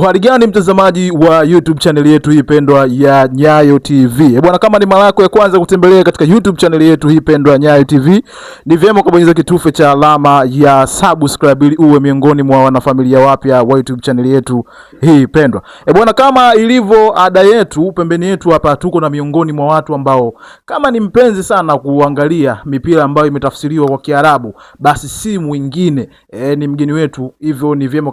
Uhali gani mtazamaji wa YouTube channel yetu hii pendwa ya Nyayo TV. Bwana, kama ni mara yako ya kwanza kutembelea katika YouTube channel yetu hii pendwa ya Nyayo TV, ni vyema kubonyeza kitufe cha alama ya subscribe ili uwe miongoni mwa wanafamilia wapya wa YouTube channel yetu hii pendwa. Bwana, kama ilivyo ada yetu, pembeni yetu hapa tuko na miongoni mwa watu ambao kama ni mpenzi sana kuangalia mipira ambayo imetafsiriwa kwa Kiarabu, basi si mwingine ni mgeni wetu. Hivyo ni vyema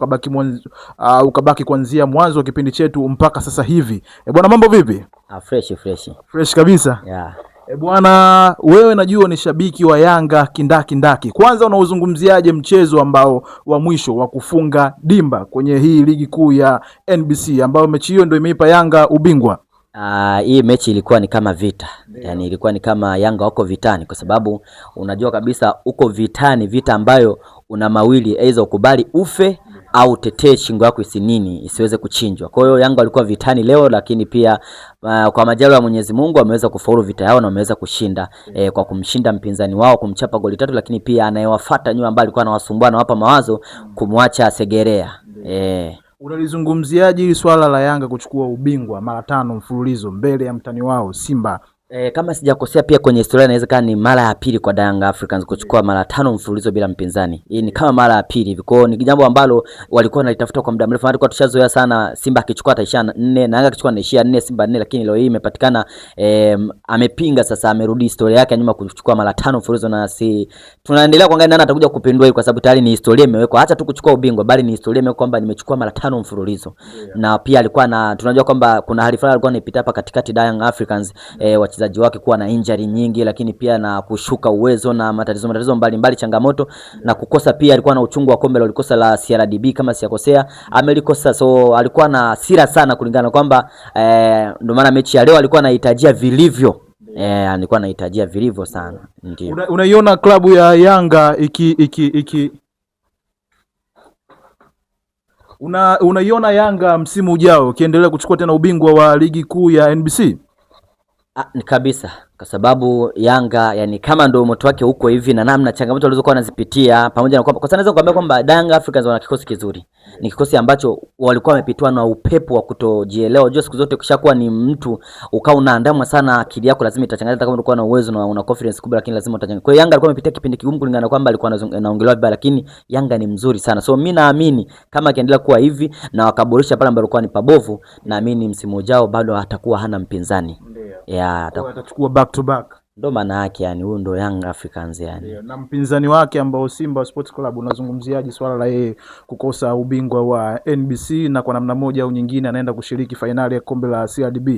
ukabaki kuanzia mwanzo wa kipindi chetu mpaka sasa hivi. Bwana, mambo vipi? Fresh kabisa. Yeah. Bwana, wewe najua ni shabiki wa Yanga kindaki. Kwanza unauzungumziaje mchezo ambao wa mwisho wa kufunga dimba kwenye hii ligi kuu ya NBC ambayo mechi hiyo ndio imeipa Yanga ubingwa? Hii mechi ilikuwa ni kama vita. Yani ilikuwa ni kama Yanga wako vitani, kwa sababu unajua kabisa uko vitani, vita ambayo una mawili, aidha ukubali ufe au tetee shingo yako isiweze kuchinjwa. Kwa hiyo Yanga walikuwa vitani leo, lakini pia kwa majaliwa ya Mwenyezi Mungu wameweza kufaulu vita yao na wameweza kushinda kwa kumshinda mpinzani wao, kumchapa goli 3, lakini pia anayewafuata nyuma ambaye alikuwa anawasumbua na wapa mawazo kumwacha Segerea. Unalizungumziaje hili swala la Yanga kuchukua ubingwa mara 5 mfululizo mbele ya mtani wao Simba? Kama sijakosea pia kwenye historia inawezekana ni mara ya pili kwa Young Africans kuchukua mara 5 mfululizo bila mpinzani. Hii ni kama mara ya pili hivi. Kwa hiyo ni jambo ambalo walikuwa wanalitafuta kwa muda mrefu. Tulikuwa tushazoea sana Simba akichukua ataishia 4 na Yanga akichukua anaishia 4, Simba 4, lakini leo hii imepatikana amepinga sasa, amerudi historia yake nyuma kuchukua mara 5 mfululizo, na tunaendelea kuangalia nani atakuja kupindua hii, kwa sababu tayari ni historia imewekwa. Acha tu kuchukua ubingwa, bali ni historia imewekwa kwamba nimechukua mara 5 mfululizo. Na pia alikuwa tunajua kwamba kuna hali fulani alikuwa anapita hapa katikati Young Africans, wachezaji wake kuwa na injury nyingi, lakini pia na kushuka uwezo na matatizo mbalimbali, changamoto na kukosa. Pia alikuwa na uchungu wa kombe alikosa la CRDB kama sijakosea, amelikosa. So alikuwa na hasira sana, kulingana kwamba ndio maana mechi ya leo alikuwa anahitajia vilivyo. Alikuwa anahitajia vilivyo sana. Ndio unaiona klabu ya Yanga unaiona Yanga msimu ujao ukiendelea kuchukua tena ubingwa wa ligi kuu ya NBC? Ni kabisa, kwa sababu Yanga yani kama ndio moto wake huko hivi, na namna changamoto walizokuwa wanazipitia, pamoja na kwamba kwa sababu naweza kuambia kwamba Young Africans wana kikosi kizuri. Ni kikosi ambacho walikuwa wamepitwa na upepo wa kutojielewa. Unajua siku zote ukishakuwa ni mtu ukao unaandamwa sana, akili yako lazima itachanganya, hata kama ulikuwa na uwezo na una confidence kubwa, lakini lazima utachanganya. Kwa hiyo Yanga alikuwa amepitia kipindi kigumu, kulingana kwamba alikuwa anaongelewa vibaya, lakini Yanga ni mzuri sana. So mimi naamini kama akiendelea kuwa hivi na wakaboresha pale ambapo alikuwa ni pabovu, naamini msimu ujao bado atakuwa hana mpinzani. Atachukua back to back. Ndio maana yake, yani huyo ndio Young Africans yani. Na mpinzani wake ambao Simba Sports Club, unazungumziaje swala la yeye kukosa ubingwa wa NBC na kwa namna moja au nyingine anaenda kushiriki finali ya kombe la CRDB?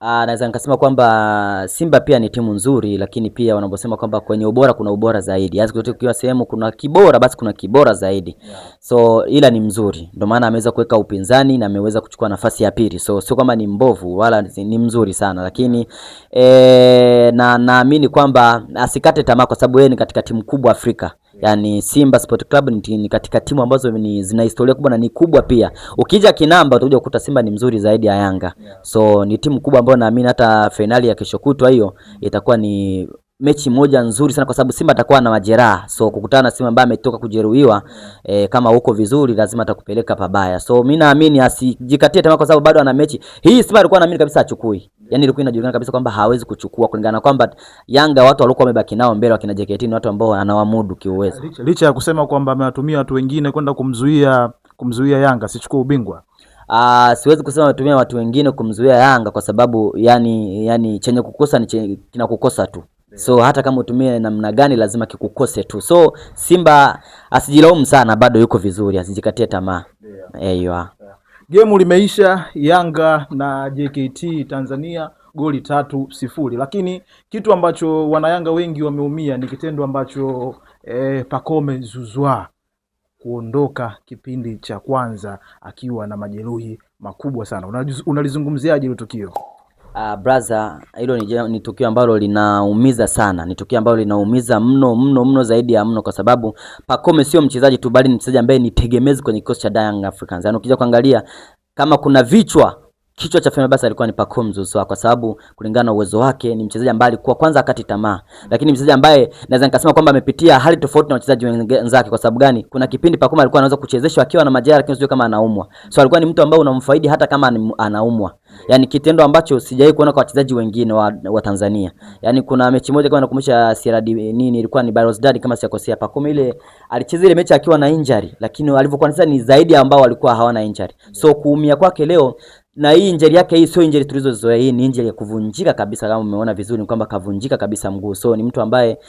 Naweza nikasema kwamba Simba pia ni timu nzuri, lakini pia wanaposema kwamba kwenye ubora kuna ubora zaidi. Yaani kutoka kwa sehemu kuna kibora, basi kuna kibora zaidi. So ila ni mzuri. Ndio maana ameweza kuweka upinzani na ameweza kuchukua nafasi ya pili. So sio kama ni mbovu, wala ni mzuri sana, lakini na naamini kwamba asikate tamaa, kwa sababu yeye ni katika timu kubwa Afrika. Yani Simba Sport Club ni katika timu ambazo zina historia kubwa na ni kubwa pia. Ukija kinamba utakuja kukuta Simba ni mzuri zaidi ya Yanga. So ni timu kubwa ambayo naamini hata finali ya kesho kutwa hiyo itakuwa ni mechi moja nzuri sana, kwa sababu Simba atakuwa na majeraha. So kukutana na Simba ambaye ametoka kujeruhiwa, kama uko vizuri lazima atakupeleka pabaya. So mimi naamini asijikatie tamaa, kwa sababu bado ana mechi hii. Simba alikuwa naamini kabisa achukui. Yani ilikuwa inajulikana kabisa kwamba hawezi kuchukua, kulingana kwamba Yanga watu walikuwa wamebaki nao mbele wakina JKT ni watu ambao anawamudu kiuwezo. Licha ya kusema kwamba amewatumia watu wengine kwenda kumzuia Yanga sichukue ubingwa. Siwezi kusema ametumia watu wengine kumzuia Yanga, kwa sababu yani chenye kukosa ni kinakukosa tu. So hata kama utumie namna gani lazima kikukose tu. So Simba asijilaumu sana, bado yuko vizuri, asijikatie tamaa. Game limeisha, Yanga na JKT Tanzania goli 3-0, lakini kitu ambacho wanayanga wengi wameumia ni kitendo ambacho Pacome Zouzoua kuondoka kipindi cha kwanza akiwa na majeruhi makubwa sana. Unalizungumziaje hilo tukio? Brother, hilo ni tukio ambalo linaumiza sana. Ni tukio ambalo linaumiza mno zaidi ya mno, kwa sababu Pacome sio mchezaji tu, bali ni mchezaji ambaye ni tegemezi kwenye kikosi cha Young Africans. Yaani ukija kuangalia kama kuna vichwa kichwa cha Fenerbahce alikuwa ni Pacome Zouzoua, kwa sababu kulingana na uwezo wake ni mchezaji ambaye alikuwa kwanza akati tamaa, lakini mchezaji ambaye naweza nikasema kwamba amepitia hali tofauti na wachezaji wenzake. Kwa sababu gani? Kuna kipindi Pacome alikuwa anaweza kuchezeshwa akiwa na majeraha, lakini sio kama anaumwa. So alikuwa ni mtu ambaye unamfaidi hata kama anaumwa, yani kitendo ambacho sijawahi kuona kwa wachezaji wengine wa Tanzania. Yani kuna mechi moja kama nakumbusha CRD nini, ilikuwa ni Belouizdad kama sijakosea, Pacome ile alicheza ile mechi akiwa na injury, lakini alivyokuwa sasa ni zaidi ambao walikuwa hawana injury. So kuumia kwake leo na hii injury yake hii sio injury tulizozoea, hii ni injury ya kuvunjika kabisa. Kama umeona vizuri ni kwamba kavunjika kabisa mguu. So ni mtu ambaye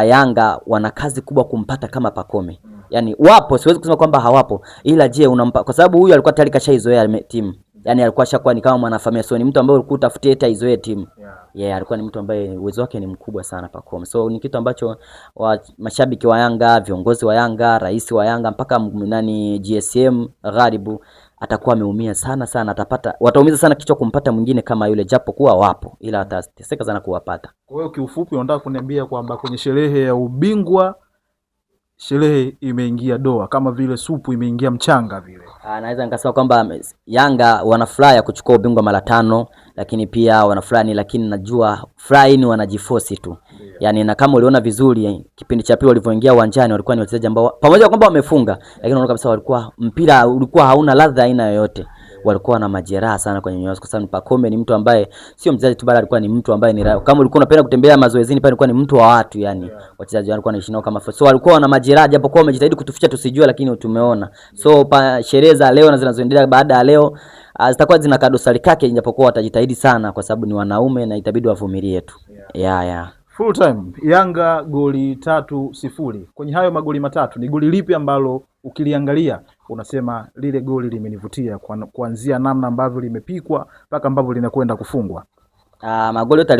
Yanga wana kazi kubwa kumpata kama Pacome. Yani wapo, siwezi kusema kwamba hawapo, ila je unampa, kwa sababu huyu alikuwa tayari kashaizoea timu. Yani alikuwa shakuwa ni kama mwanafamilia. So ni mtu ambaye ulikuwa utafutie hata izoee timu. Alikuwa ni mtu ambaye uwezo wake ni mkubwa sana Pacome. So ni kitu ambacho mashabiki wa Yanga, viongozi wa Yanga, rais wa Yanga mpaka GSM Gharibu atakuwa ameumia sana, wataumiza sana kichwa kumpata mwingine kama yule, japo kuwa wapo, ila atateseka sana kuwapata. Kwa hiyo kiufupi unataka kuniambia kwamba kwenye sherehe ya ubingwa sherehe imeingia doa kama vile supu imeingia mchanga vile. Naweza nikasema kwamba Yanga wanafurahi kuchukua ubingwa mara 5, lakini pia wanafurahi, lakini najua furahi ni wanajiforce tu. Yani na kama uliona vizuri kipindi cha pili walivyoingia uwanjani, walikuwa ni wachezaji ambao pamoja kwamba wamefunga, lakini unaona kabisa walikuwa mpira ulikuwa hauna ladha aina yoyote. Walikuwa na majeraha sana kwenye nyoyo, kwa sababu Pacome ni mtu ambaye sio mchezaji tu, bali alikuwa ni mtu ambaye ni kama ulikuwa unapenda kutembea mazoezini pale, alikuwa ni mtu wa watu, yani wachezaji walikuwa wanaishi nao kama so walikuwa na majeraha, japo kwa wamejitahidi kutuficha tusijue, lakini tumeona. So sherehe za leo na zinazoendelea baada ya leo zitakuwa zina kadosari kake, japokuwa watajitahidi sana kwa sababu ni wanaume na itabidi wavumilie tu. Full time Yanga goli 3-0. Kwenye hayo magoli matatu ni goli lipi ambalo ukiliangalia unasema lile goli limenivutia kuanzia namna ambavyo limepikwa mpaka ambavyo linakwenda kufungwa? Magoli yote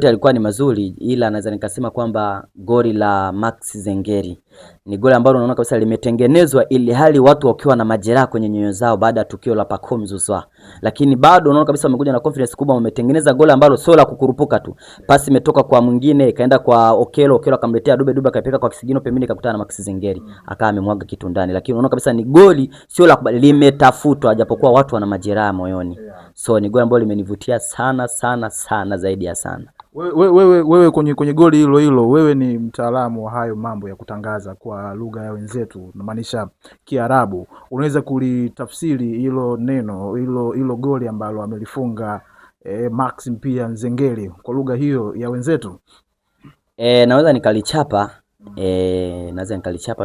yalikuwa ni mazuri, ila naweza nikasema kwamba goli la Max Zengeri ni goli ambalo unaona kabisa limetengenezwa ili hali watu wakiwa na majeraha kwenye nyoyo zao baada ya tukio la Pacome Zouzoua, lakini bado unaona kabisa wamekuja na confidence kubwa, wametengeneza goli ambalo sio la kukurupuka tu. Pasi imetoka kwa mwingine ikaenda kwa Okelo akamletea Dube akapeka kwa kisigino pembeni, akakutana na Max Zengeri akawa amemwaga kitu ndani, lakini unaona kabisa ni goli sio la limetafutwa, japokuwa watu wana majeraha moyoni. So ni goli ambalo limenivutia sana zaidi ya sana. Wewe kwenye goli hilo wewe ni mtaalamu wa hayo mambo ya kutangaza kwa lugha ya wenzetu, namaanisha Kiarabu. Unaweza kulitafsiri hilo neno hilo goli ambalo amelifunga Max pia Zengeri kwa lugha hiyo ya wenzetu? Naweza nikalichapa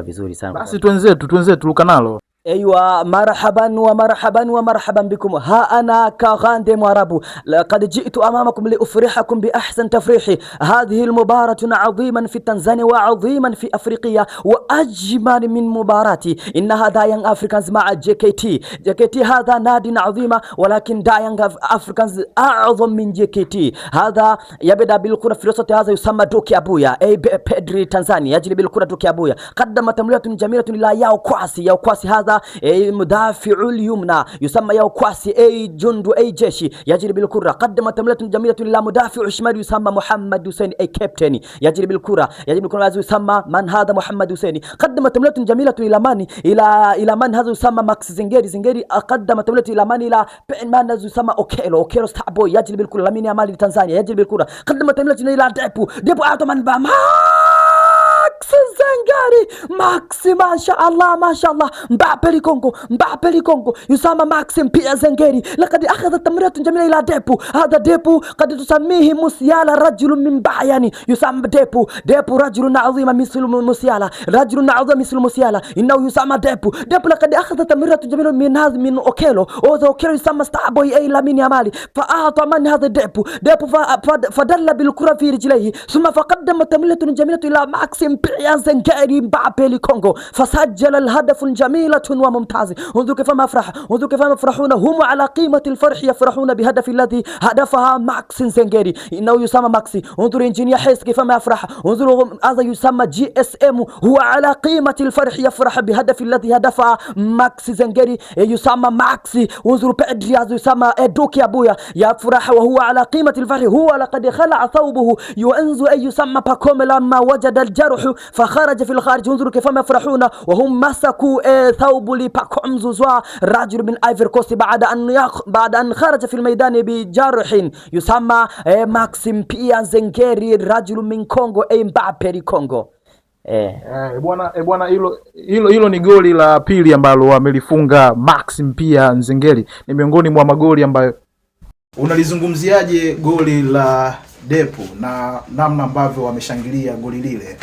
vizuri sana. Basi twenzetu luka nalo. ايوه مرحبا ومرحبا ومرحبا بكم. ها انا كغاندي مرابو لقد جئت امامكم لافرحكم باحسن تفريح. هذه المباراة عظيما في تنزانيا وعظيما في افريقيا واجمل من مباراتي. ان هذا يانغ افريكانز مع جي كي تي هذا نادي عظيم، ولكن يانغ افريكانز اعظم من جي كي تي. هذا يبدا بالكرة في الوسط، هذا يسمى دوكي ابويا اي بيدري تنزانيا يجري بالكرة دوكي ابويا، قدم تمريرة جميلة الى ياو كواسي هذا مدافع اليمنى يسمى ياو كواسي اي جندو اي جيشي يجري بالكرة، قدم تمريرة جميلة الى مدافع الشمال يسمى محمد حسين اي كابتن يجري بالكرة هذا يسمى من هذا محمد حسين، قدم تمريرة جميلة الى من الى من هذا يسمى ماكس زنجيري قدم تمريرة الى من الى من هذا يسمى اوكيلو ستابو يجري بالكرة لامين يامال تنزانيا يجري بالكرة، قدم تمريرة الى ديبو اعطى من ماكس زنجيري ماكس ما شاء الله مبابي كونغو يسمى ماكس بيا زنجيري. لقد اخذ تمريرة جميلة الى ديبو، هذا ديبو قد تسميه مسيالا رجل من بعياني يسمى ديبو رجل عظيم مثل مسيالا، رجل عظيم مثل مسيالا انه يسمى ديبو لقد اخذ تمريرة جميلة من اوكيلو يسمى ستابوي اي لامين يامال، فاعطى من هذا ديبو فدل بالكرة في رجليه، ثم فقدم تمريرة جميلة الى ماكس بيا زنجيري مبابي كونغو فسجل الهدف جميلة وممتاز. انظروا كيف ما يفرحون هم على قيمة الفرح، يفرحون بهدف الذي هدفها ماكس زنجيري انه يسمى ماكسي. انظروا انجينيا حيس كيف ما يفرح، انظروا هذا يسمى GSM هو على قيمة الفرح، يفرح بهدف الذي هدفها ماكس زنجيري يسمى ماكسي. انظروا بيدري هذا يسمى دوكي ابويا يفرح وهو على قيمة الفرح، هو لقد خلع ثوبه ينزو اي يسمى باكوم لما وجد الجرح خرج في الخارج انظروا كيف يفرحون وهم مسكوا ثوب لباكوم زوزوا رجل من ايفر كوست بعد ان خرج في الميدان بجرح يسمى ماكسيم بيا نزengeri رجل من كونغو Mbappe Kongo. Bwana hilo ni goli la pili ambalo amelifunga Maxim Pia Nzengeli. Ni miongoni mwa magoli ambayo unalizungumziaje goli la Depu na namna ambavyo wameshangilia goli lile,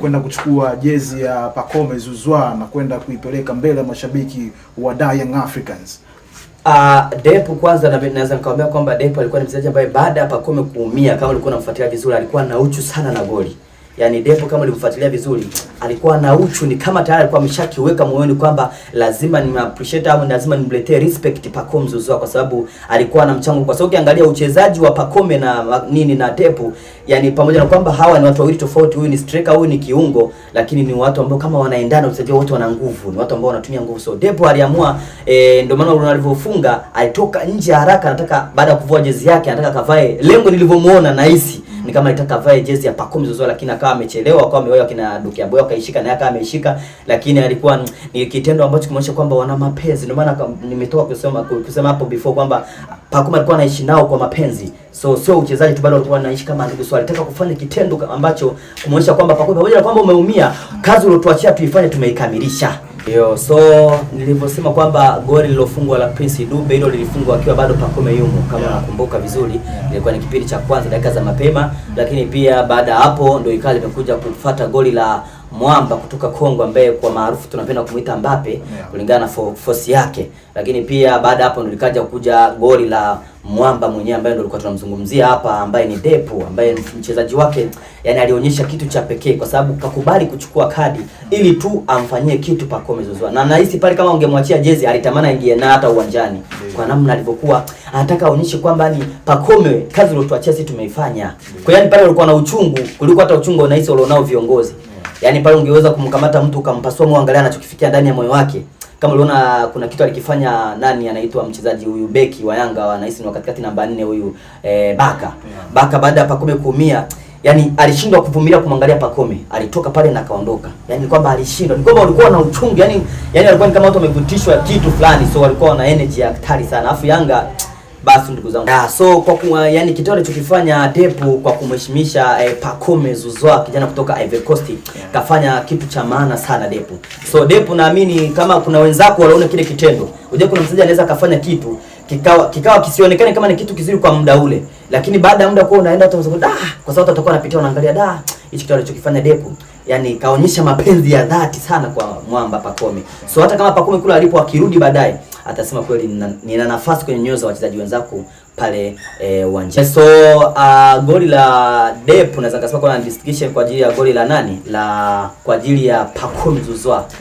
kwenda kuchukua jezi ya Pacome Zouzoua na kwenda kuipeleka mbele ya mashabiki wa Young Africans? Depu kwanza naweza nikamwambia kwamba Depu alikuwa ni mchezaji ambaye baada ya Pacome kuumia, kama ulikuwa unamfuatilia vizuri, alikuwa na uchu sana na goli. Yani Depu kama ulimfuatilia vizuri, alikuwa na uchu, ni kama tayari alikuwa ameshakiweka moyoni kwamba lazima ni appreciate au lazima nimletee respect Pacome Zouzoua, kwa sababu alikuwa na mchango. Kwa sababu ukiangalia uchezaji wa Pacome na Depu, yani pamoja na kwamba hawa ni watu wawili tofauti, huyu ni striker, huyu ni kiungo, lakini ni watu ambao kama wanaendana, uchezaji wote wana nguvu, ni watu ambao wanatumia nguvu. So Depu aliamua ndio maana alivyofunga alitoka nje haraka, anataka baada ya kuvua jezi yake anataka kavae. Lengo nilivyomuona nahisi ni kama alitaka vae jezi ya Pacome Zouzoua, lakini akawa amechelewa, akawa ameoa kina Dukia Boy akaishika na yaka ameshika, lakini alikuwa ni kitendo ambacho kimeonyesha kwamba wana mapenzi. Ndio maana nimetoka kusema hapo before kwamba Pacome alikuwa anaishi nao kwa mapenzi. So sio uchezaji tu, bado alikuwa anaishi kama ndugu. So alitaka kufanya kitendo ambacho kumuonyesha kwamba Pacome, pamoja na kwamba umeumia, kazi uliyotuachia tuifanye tumeikamilisha. So nilivyosema kwamba goli lilofungwa la Prince Dube hilo lilifungwa akiwa bado Pacome yumo, kama nakumbuka vizuri, ilikuwa ni kipindi cha kwanza dakika za mapema. Lakini pia baada hapo ndio ikawa limekuja kufuata goli la mwamba kutoka Kongo ambaye kwa maarufu tunapenda kumuita Mbappe kulingana na force yake. Lakini pia baada hapo ndio likaja kuja goli la mwamba mwenyewe ambaye ndio tulikuwa tunamzungumzia hapa, ambaye ni Depu, ambaye mchezaji wake yani alionyesha kitu cha pekee, kwa sababu kakubali kuchukua kadi ili tu amfanyie kitu Pacome Zouzoua. Na nahisi pale kama ungemwachia jezi alitamani aingie na hata uwanjani, kwa namna alivyokuwa anataka aonyeshe kwamba ni Pacome, kazi uliyotuachia sisi tumeifanya. Kwa yani pale ulikuwa na uchungu kuliko hata uchungu unahisi ulionao viongozi. Yani pale ungeweza kumkamata mtu ukampasua muangalia anachokifikia ndani ya moyo wake. Kama uliona kuna kitu alikifanya nani anaitwa mchezaji huyu beki wa Yanga, anahisi ni katikati namba 4 huyu Baka baada ya Pacome kuumia, yani alishindwa kuvumilia kumwangalia Pacome, alitoka pale na kaondoka. Yani kwamba alishindwa, ni kwamba walikuwa na uchungu, yani alikuwa ni kama watu wamevutishwa kitu fulani, so walikuwa na energy ya hatari sana. Alafu Yanga basi ndugu zangu. So kwa yani kitendo alichokifanya Depu kwa kumheshimisha Pacome Zouzoua, kijana kutoka Ivory Coast, kafanya kitu cha maana sana Depu. So Depu naamini kama kuna wenzako waliona kile kitendo, unajua kuna mchezaji anaweza kafanya kitu kikawa kisionekane kama ni kitu kizuri kwa muda ule, lakini baada ya muda kwa unaenda utaanza kwa sababu utakuwa unapitia unaangalia hichi kitu alichokifanya Depu, yani kaonyesha mapenzi ya dhati sana kwa mwamba Pacome. So hata kama Pacome kula alipo akirudi baadaye atasema kweli nina nafasi kwenye nyoyo za wachezaji wenzako pale uwanjani. So goli la Depu naweza kusema kwa distinction kwa ajili ya goli la nani kwa ajili ya Pacome Zouzoua.